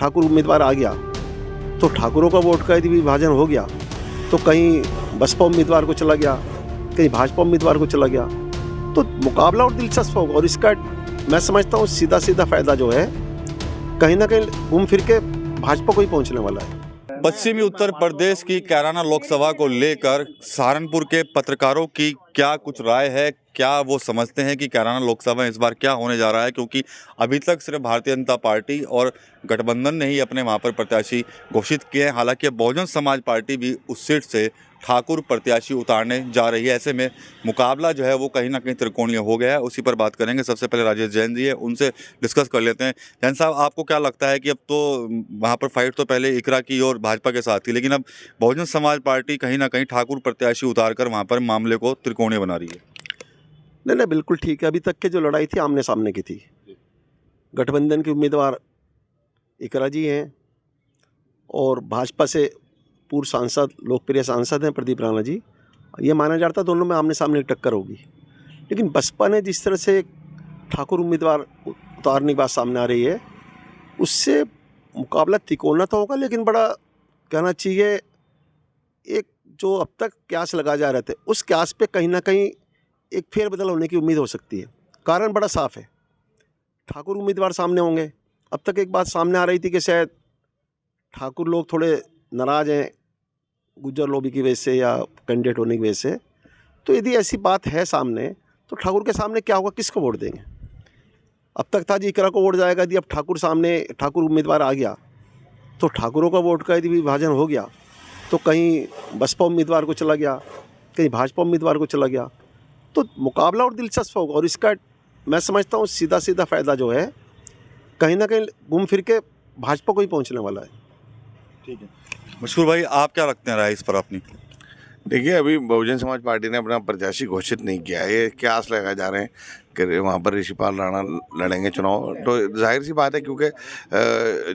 ठाकुर उम्मीदवार आ गया तो ठाकुरों का वोट का यदि विभाजन हो गया तो कहीं बसपा उम्मीदवार को चला गया, कहीं भाजपा उम्मीदवार को चला गया, तो मुकाबला और दिलचस्प होगा। और इसका मैं समझता हूँ सीधा सीधा फायदा जो है कहीं ना कहीं घूम फिर के भाजपा को ही पहुंचने वाला है। पश्चिमी उत्तर प्रदेश की कैराना लोकसभा को लेकर सहारनपुर के पत्रकारों की क्या कुछ राय है, क्या वो समझते हैं कि कैराना लोकसभा इस बार क्या होने जा रहा है? क्योंकि अभी तक सिर्फ भारतीय जनता पार्टी और गठबंधन ने ही अपने वहाँ पर प्रत्याशी घोषित किए हैं। हालांकि बहुजन समाज पार्टी भी उस सीट से ठाकुर प्रत्याशी उतारने जा रही है। ऐसे में मुकाबला जो है वो कहीं ना कहीं त्रिकोणीय हो गया है। उसी पर बात करेंगे। सबसे पहले राजेश जैन जी है, उनसे डिस्कस कर लेते हैं। जैन साहब, आपको क्या लगता है कि अब तो वहाँ पर फाइट तो पहले इकरा की और भाजपा के साथ थी, लेकिन अब बहुजन समाज पार्टी कहीं ना कहीं ठाकुर प्रत्याशी उतार कर वहाँ पर मामले को त्रिकोणीय बना रही है? नहीं, बिल्कुल ठीक है। अभी तक की जो लड़ाई थी आमने सामने की थी। गठबंधन के उम्मीदवार इकरा जी हैं और भाजपा से पूर्व सांसद, लोकप्रिय सांसद हैं प्रदीप राणा जी। ये माना जाता दोनों में आमने सामने एक टक्कर होगी। लेकिन बसपा ने जिस तरह से ठाकुर उम्मीदवार उतारने की बात सामने आ रही है, उससे मुकाबला तिकोना तो होगा, लेकिन बड़ा कहना चाहिए एक जो अब तक क्यास लगा जा रहे थे उस क्यास पे कहीं ना कहीं एक फेरबदल होने की उम्मीद हो सकती है। कारण बड़ा साफ है, ठाकुर उम्मीदवार सामने होंगे। अब तक एक बात सामने आ रही थी कि शायद ठाकुर लोग थोड़े नाराज़ हैं गुज्जर लॉबी की वजह से या कैंडिडेट होने की वजह से। तो यदि ऐसी बात है सामने तो ठाकुर के सामने क्या होगा, किसको वोट देंगे? अब तक था जी इकरा को वोट जाएगा। यदि अब ठाकुर उम्मीदवार आ गया तो ठाकुरों का वोट का यदि विभाजन हो गया तो कहीं बसपा उम्मीदवार को चला गया, कहीं भाजपा उम्मीदवार को चला गया, तो मुकाबला और दिलचस्प होगा। और इसका मैं समझता हूँ सीधा सीधा फायदा जो है कहीं ना कहीं घूम फिर के भाजपा को ही पहुंचने वाला है। ठीक है, मशहूर भाई, आप क्या रखते हैं राय इस पर अपनी? देखिए, अभी बहुजन समाज पार्टी ने अपना प्रत्याशी घोषित नहीं किया है। ये क्या आस लगाए जा रहे हैं कि वहाँ पर ऋषिपाल राणा लड़ेंगे चुनाव, तो जाहिर सी बात है क्योंकि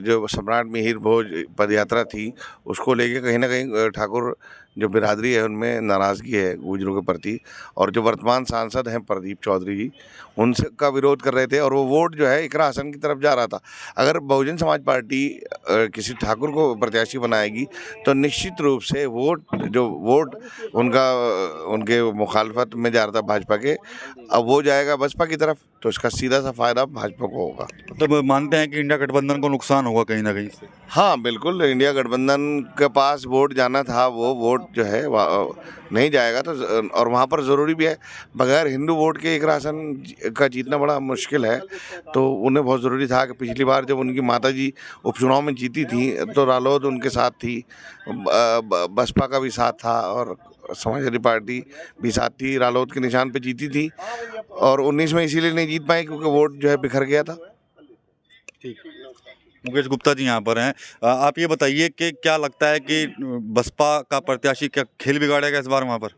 जो सम्राट मिहिर भोज पदयात्रा थी उसको लेके कहीं ना कहीं ठाकुर जो बिरादरी है उनमें नाराज़गी है गुजरों के प्रति, और जो वर्तमान सांसद हैं प्रदीप चौधरी जी उनसे का विरोध कर रहे थे, और वो वोट जो है इकरा हसन की तरफ जा रहा था। अगर बहुजन समाज पार्टी किसी ठाकुर को प्रत्याशी बनाएगी तो निश्चित रूप से वोट उनका उनके मुखालफत में जा रहा था भाजपा के, अब वो जाएगा बसपा की तरफ, तो इसका सीधा सा फायदा भाजपा को होगा। तो मानते हैं कि इंडिया गठबंधन को नुकसान होगा कहीं ना कहीं से? हाँ बिल्कुल, इंडिया गठबंधन के पास वोट जाना था, वो वोट जो है नहीं जाएगा। तो और वहाँ पर ज़रूरी भी है, बगैर हिंदू वोट के एक राशन का जीतना बड़ा मुश्किल है। तो उन्हें बहुत ज़रूरी था कि पिछली बार जब उनकी माताजी उपचुनाव में जीती थी तो रालोद उनके साथ थी, बसपा का भी साथ था और समाजवादी पार्टी भी साथ थी, रालोद के निशान पे जीती थी, और 19 में इसीलिए नहीं जीत पाए क्योंकि वोट जो है बिखर गया था। ठीक, मुकेश गुप्ता जी यहाँ पर हैं। आप ये बताइए कि क्या लगता है कि बसपा का प्रत्याशी क्या खेल बिगाड़ेगा इस बार वहाँ पर?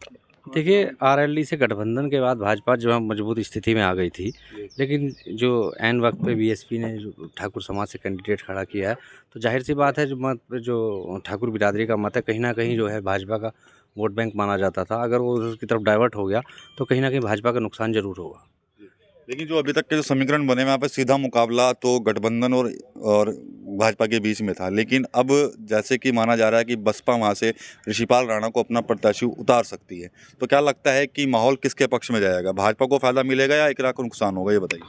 देखिए, आरएलडी से गठबंधन के बाद भाजपा जो है मजबूत स्थिति में आ गई थी, लेकिन जो ऐन वक्त पे बीएसपी ने जो ठाकुर समाज से कैंडिडेट खड़ा किया है, तो जाहिर सी बात है जो ठाकुर बिरादरी का मत है कहीं ना कहीं जो है भाजपा का वोट बैंक माना जाता था। अगर वो उसकी तरफ डाइवर्ट हो गया तो कहीं ना कहीं भाजपा का नुकसान जरूर होगा। लेकिन जो अभी तक के जो समीकरण बने वहाँ पर सीधा मुकाबला तो गठबंधन और भाजपा के बीच में था, लेकिन अब जैसे कि माना जा रहा है कि बसपा वहाँ से ऋषिपाल राणा को अपना प्रत्याशी उतार सकती है, तो क्या लगता है कि माहौल किसके पक्ष में जाएगा? भाजपा को फायदा मिलेगा या इकरा को नुकसान होगा, ये बताइए।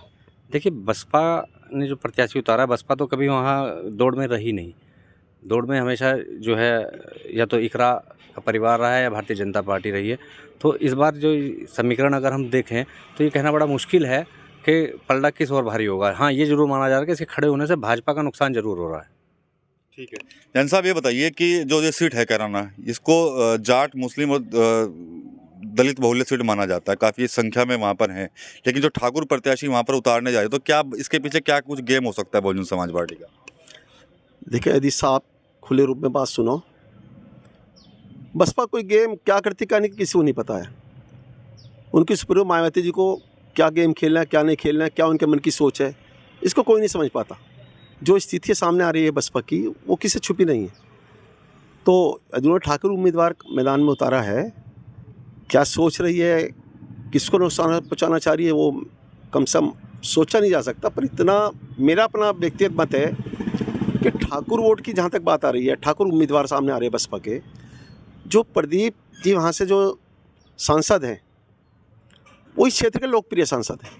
देखिए, बसपा ने जो प्रत्याशी उतारा, बसपा तो कभी वहाँ दौड़ में रही नहीं। दौड़ में हमेशा जो है या तो इकरा का परिवार रहा है या भारतीय जनता पार्टी रही है। तो इस बार जो समीकरण अगर हम देखें तो ये कहना बड़ा मुश्किल है कि पलड़ा किस ओर भारी होगा। हाँ, ये जरूर माना जा रहा है कि इसके खड़े होने से भाजपा का नुकसान जरूर हो रहा है। ठीक है, जैन साहब ये बताइए कि जो ये सीट है कैराना, इसको जाट, मुस्लिम और दलित बहुल्य सीट माना जाता है, काफ़ी संख्या में वहाँ पर हैं, लेकिन जो ठाकुर प्रत्याशी वहाँ पर उतारने जा रहे, तो क्या इसके पीछे क्या कुछ गेम हो सकता है बहुजन समाज पार्टी का? देखिए, यदि साहब खुले रूप में बात सुनो, बसपा कोई गेम क्या करती क्या नहीं किसी को नहीं पता है। उनकी सुप्रीमो मायावती जी को क्या गेम खेलना है, क्या नहीं खेलना है, क्या उनके मन की सोच है, इसको कोई नहीं समझ पाता। जो स्थिति सामने आ रही है बसपा की, वो किसी छुपी नहीं है। तो उन्होंने ठाकुर उम्मीदवार मैदान में उतारा है, क्या सोच रही है, किसको नुकसान पहुँचाना चाह रही है, वो कम से कम सोचा नहीं जा सकता। पर इतना मेरा अपना व्यक्तिगत मत है कि ठाकुर वोट की जहाँ तक बात आ रही है, ठाकुर उम्मीदवार सामने आ रहे हैं बसपा के, जो प्रदीप जी वहाँ से जो सांसद हैं वो इस क्षेत्र के लोकप्रिय सांसद हैं।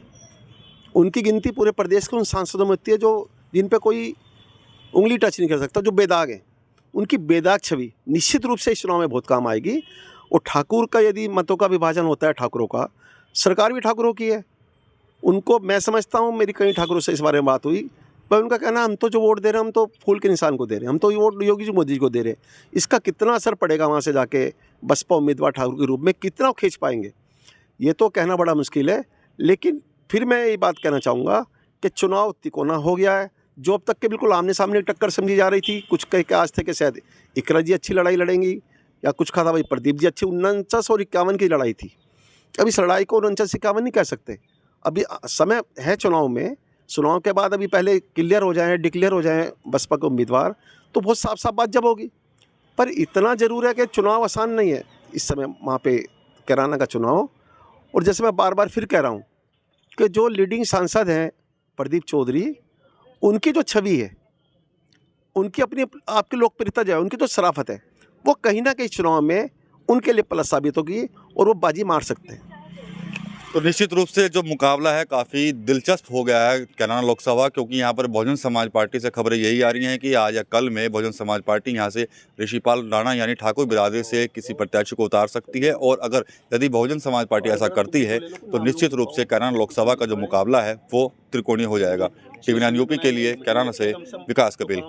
उनकी गिनती पूरे प्रदेश के उन सांसदों में होती है जो जिन पे कोई उंगली टच नहीं कर सकता, जो बेदाग हैं। उनकी बेदाग छवि निश्चित रूप से इस चुनाव में बहुत काम आएगी। और ठाकुर का यदि मतों का विभाजन होता है, ठाकुरों का, सरकार भी ठाकुरों की है, उनको मैं समझता हूँ, मेरी कई ठाकुरों से इस बारे में बात हुई, पर उनका कहना हम तो जो वोट दे रहे हैं हम तो फूल के निशान को दे रहे हैं, हम तो ये वोट योगी जी मोदी जी को दे रहे हैं। इसका कितना असर पड़ेगा वहाँ से जाके बसपा उम्मीदवार ठाकुर के रूप में कितना खींच पाएंगे, ये तो कहना बड़ा मुश्किल है। लेकिन फिर मैं ये बात कहना चाहूँगा कि चुनाव तिकोना हो गया है। जो अब तक के बिल्कुल आमने सामने टक्कर समझी जा रही थी, कुछ कह के आज थे कि शायद इकरा जी अच्छी लड़ाई लड़ेंगी या कुछ कहा था भाई प्रदीप जी अच्छी, 49 और 51 की लड़ाई थी। अब इस लड़ाई को 49-51 नहीं कह सकते। अभी समय है चुनाव में, चुनाव के बाद अभी पहले क्लियर हो जाए, डिक्लेयर हो जाए बसपा के उम्मीदवार, तो बहुत साफ साफ बात जब होगी। पर इतना ज़रूर है कि चुनाव आसान नहीं है इस समय वहाँ पे कैराना का चुनाव। और जैसे मैं बार बार फिर कह रहा हूँ कि जो लीडिंग सांसद हैं प्रदीप चौधरी, उनकी जो छवि है, उनकी अपनी आपकी लोकप्रियता जो है, उनकी जो शराफत है, वो कहीं ना कहीं चुनाव में उनके लिए प्लस साबित होगी और वो बाजी मार सकते हैं। तो निश्चित रूप से जो मुकाबला है काफ़ी दिलचस्प हो गया है कैराना लोकसभा, क्योंकि यहाँ पर बहुजन समाज पार्टी से खबरें यही आ रही हैं कि आज या कल में बहुजन समाज पार्टी यहाँ से ऋषिपाल राणा यानी ठाकुर बिरादरी से किसी प्रत्याशी को उतार सकती है। और अगर यदि बहुजन समाज पार्टी ऐसा करती है तो निश्चित रूप से कैराना लोकसभा का जो मुकाबला है वो त्रिकोणीय हो जाएगा। TV9 यूपी के लिए कैराना से विकास कपिल।